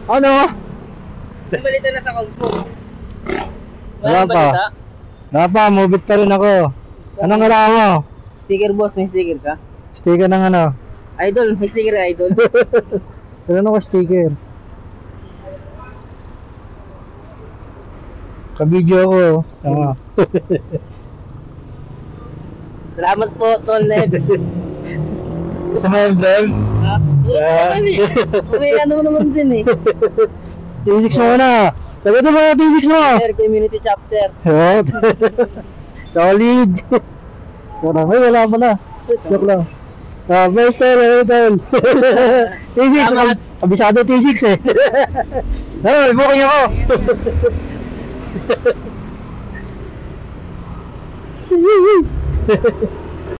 Ano? Balita na sa kagpo. Wala pa. Wala pa, mubit pa rin ako. Anong kailangan mo? Sticker boss, may sticker ka? Sticker ng ano? Idol, may sticker ka, idol. Wala ko sticker. Ka-video ako. Tama. Salamat po, Tol Nebs. Gusto mo yung vlog? Okay, ano naman din eh. T6 mo na. Tagad mo yung T6 mo. Community chapter. Solid. Ay, wala mo na. Joke lang. Best tayo, T6, kabisado T6 eh. Ay, booking ako.